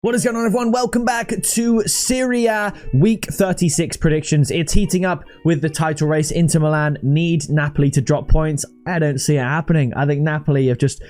What is going on, everyone? Welcome back to Serie A Week 36 predictions. It's heating up with the title race. Inter Milan need Napoli to drop points. I don't see it happening. I think Napoli have just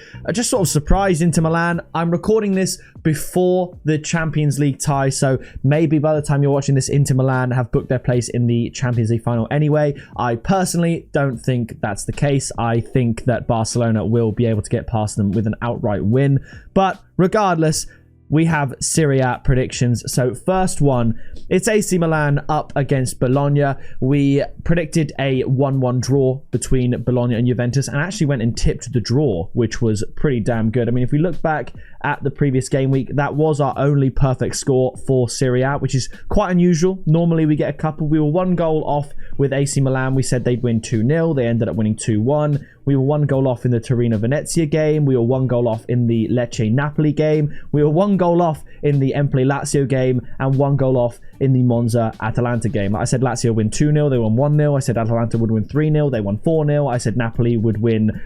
sort of surprised Inter Milan. I'm recording this before the Champions League tie, so maybe by the time you're watching this, Inter Milan have booked their place in the Champions League final anyway. I personally don't think that's the case. I think that Barcelona will be able to get past them with an outright win. But regardless, we have Serie A predictions. So first one, it's AC Milan up against Bologna. We predicted a 1-1 draw between Bologna and Juventus and actually went and tipped the draw, which was pretty damn good. I mean, if we look back at the previous game week, that was our only perfect score for Serie A, which is quite unusual. Normally we get a couple. We were 1 goal off with AC Milan. We said they'd win 2-0. They ended up winning 2-1. We were 1 goal off in the Torino Venezia game. We were 1 goal off in the Lecce Napoli game. We were 1 goal off in the Empoli Lazio game and 1 goal off in the Monza Atalanta game. I said Lazio win 2-0. They won 1-0. I said Atalanta would win 3-0. They won 4-0. I said Napoli would win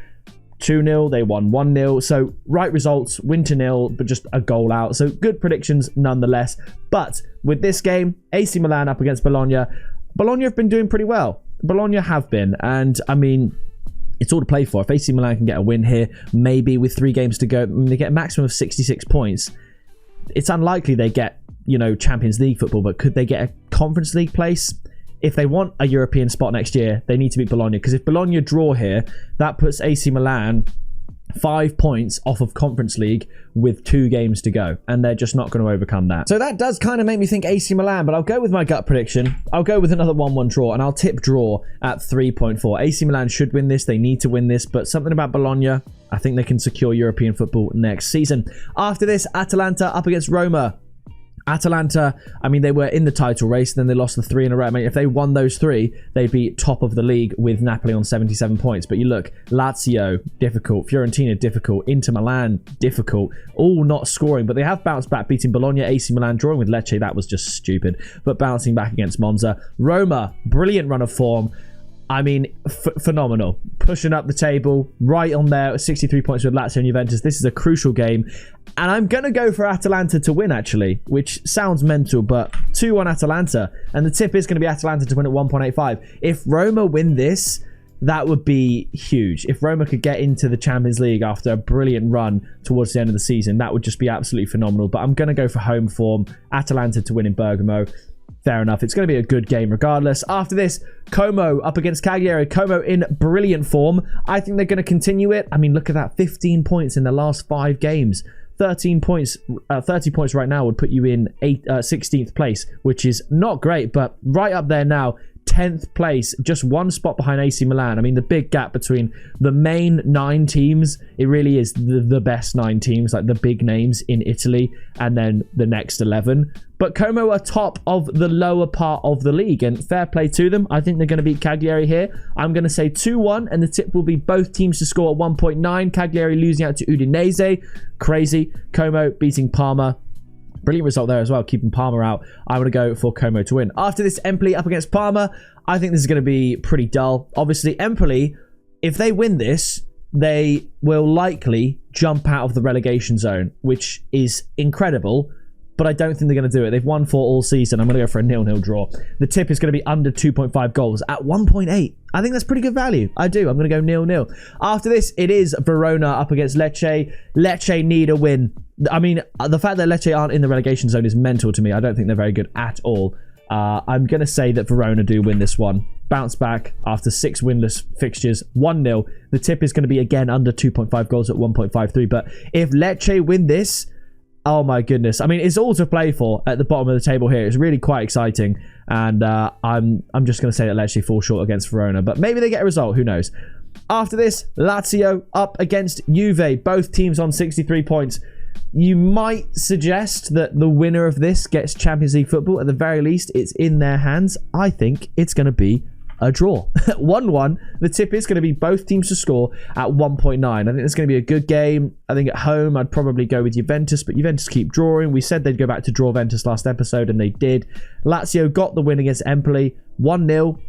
2-0. They won 1-0. So right results, win 2-0, but just a goal out. So good predictions nonetheless. But with this game, AC Milan up against Bologna. Bologna have been doing pretty well. Bologna have been. And I mean, it's all to play for. If AC Milan can get a win here, maybe with 3 games to go, I mean, they get a maximum of 66 points. It's unlikely they get, Champions League football, but could they get a Conference League place? If they want a European spot next year, they need to beat Bologna. Because if Bologna draw here, that puts AC Milan 5 points off of Conference League with 2 games to go, and they're just not going to overcome that. So that does kind of make me think AC Milan, but I'll go with my gut prediction. I'll go with another 1-1 draw, and I'll tip draw at 3.4. AC Milan should win this. They need to win this, but something about Bologna, I think they can secure European football next season. After this, Atalanta up against Roma. Atalanta, I mean, they were in the title race, then they lost the 3 in a row. I mean, if they won those 3, they'd be top of the league with Napoli on 77 points. But you look, Lazio, difficult. Fiorentina, difficult. Inter Milan, difficult. All not scoring, but they have bounced back, beating Bologna, AC Milan, drawing with Lecce. That was just stupid. But bouncing back against Monza. Roma, brilliant run of form. I mean, phenomenal. Pushing up the table, right on there, 63 points with Lazio and Juventus. This is a crucial game. And I'm going to go for Atalanta to win, actually, which sounds mental, but 2-1 Atalanta. And the tip is going to be Atalanta to win at 1.85. If Roma win this, that would be huge. If Roma could get into the Champions League after a brilliant run towards the end of the season, that would just be absolutely phenomenal. But I'm going to go for home form, Atalanta to win in Bergamo. Fair enough. It's going to be a good game regardless. After this, Como up against Cagliari. Como in brilliant form. I think they're going to continue it. I mean, look at that. 15 points in the last 5 games. 13 points, 30 points right now would put you in 16th place, which is not great, but right up there now. 10th place, just 1 spot behind AC Milan. I mean, the big gap between the main 9 teams, it really is the best 9 teams, like the big names in Italy, and then the next 11. But Como are top of the lower part of the league, and fair play to them. I think they're going to beat Cagliari here. I'm going to say 2-1, and the tip will be both teams to score at 1.9. Cagliari losing out to Udinese. Crazy. Como beating Parma. Brilliant result there as well, keeping Parma out. I'm going to go for Como to win. After this, Empoli up against Parma. I think this is going to be pretty dull. Obviously, Empoli, if they win this, they will likely jump out of the relegation zone, which is incredible, but I don't think they're going to do it. They've won 4 all season. I'm going to go for a 0-0 draw. The tip is going to be under 2.5 goals at 1.8. I think that's pretty good value. I do. I'm going to go 0-0. After this, it is Verona up against Lecce. Lecce need a win. I mean, the fact that Lecce aren't in the relegation zone is mental to me. I don't think they're very good at all. I'm going to say that Verona do win this one. Bounce back after 6 winless fixtures. 1-0. The tip is going to be, again, under 2.5 goals at 1.53. But if Lecce win this, oh my goodness. I mean, it's all to play for at the bottom of the table here. It's really quite exciting. And I'm just going to say that Lecce fall short against Verona. But maybe they get a result. Who knows? After this, Lazio up against Juve. Both teams on 63 points. You might suggest that the winner of this gets Champions League football. At the very least, it's in their hands. I think it's going to be a draw. 1-1. The tip is going to be both teams to score at 1.9. I think it's going to be a good game. I think at home, I'd probably go with Juventus, but Juventus keep drawing. We said they'd go back to draw Juventus last episode, and they did. Lazio got the win against Empoli. 1-0.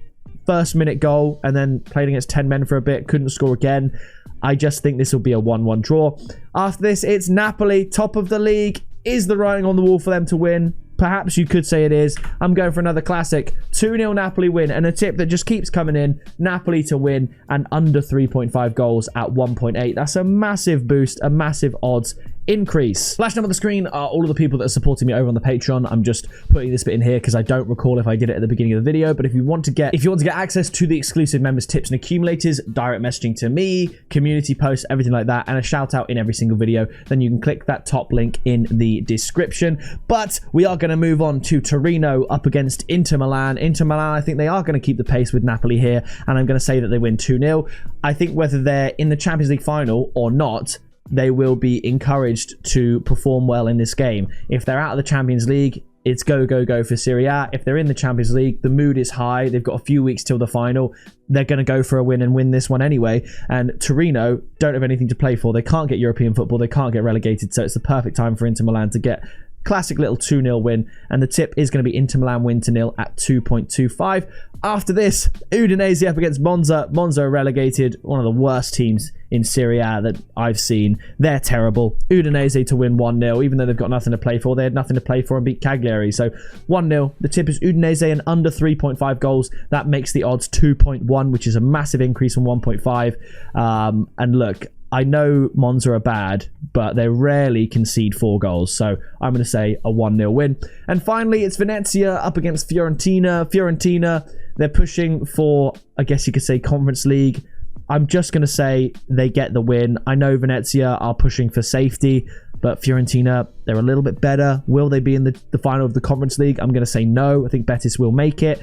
First minute goal, and then played against 10 men for a bit. Couldn't score again. I just think this will be a 1-1 draw. After this, it's Napoli, top of the league. Is the writing on the wall for them to win? Perhaps you could say it is. I'm going for another classic 2-0 Napoli win, and a tip that just keeps coming in: Napoli to win and under 3.5 goals at 1.8. That's a massive boost, a massive odds increase. Flashing up on the screen are all of the people that are supporting me over on the Patreon. I'm just putting this bit in here because I don't recall if I did it at the beginning of the video. But if you want to get access to the exclusive members tips and accumulators, direct messaging to me, community posts, everything like that, and a shout out in every single video, then you can click that top link in the description. But we are going to move on to Torino up against Inter Milan. Inter Milan, I think they are going to keep the pace with Napoli here, and I'm going to say that they win 2-0. I think whether they're in the Champions League final or not, they will be encouraged to perform well in this game. If they're out of the Champions League, it's go, go, go for Serie A. If they're in the Champions League, the mood is high. They've got a few weeks till the final. They're going to go for a win and win this one anyway. And Torino don't have anything to play for. They can't get European football. They can't get relegated. So it's the perfect time for Inter Milan to get classic little 2-0 win, and the tip is going to be Inter Milan win to 0 at 2.25. After this, Udinese up against Monza. Monza are relegated, one of the worst teams in Serie A that I've seen. They're terrible. Udinese to win 1-0, even though they've got nothing to play for. They had nothing to play for and beat Cagliari. So 1-0. The tip is Udinese and under 3.5 goals. That makes the odds 2.1, which is a massive increase from 1.5. And look, I know Monza are bad, but they rarely concede 4 goals. So I'm going to say a 1-0 win. And finally, it's Venezia up against Fiorentina. Fiorentina, they're pushing for, I guess you could say, Conference League. I'm just going to say they get the win. I know Venezia are pushing for safety, but Fiorentina, they're a little bit better. Will they be in the final of the Conference League? I'm going to say no. I think Betis will make it.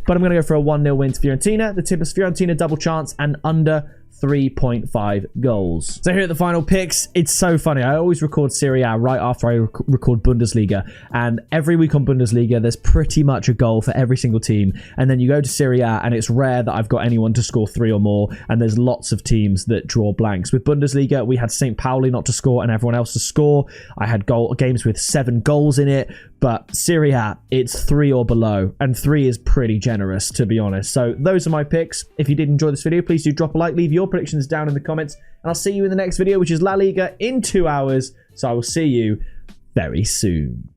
But I'm going to go for a 1-0 win to Fiorentina. The tip is Fiorentina double chance and under 3.5 goals. So here are the final picks. It's so funny. I always record Serie A right after I record Bundesliga. And every week on Bundesliga, there's pretty much a goal for every single team. And then you go to Serie A, and it's rare that I've got anyone to score 3 or more. And there's lots of teams that draw blanks. With Bundesliga, we had St. Pauli not to score and everyone else to score. I had games with 7 goals in it. But Serie A, it's 3 or below. And 3 is pretty generous, to be honest. So those are my picks. If you did enjoy this video, please do drop a like. Leave your predictions down in the comments. And I'll see you in the next video, which is La Liga in 2 hours. So I will see you very soon.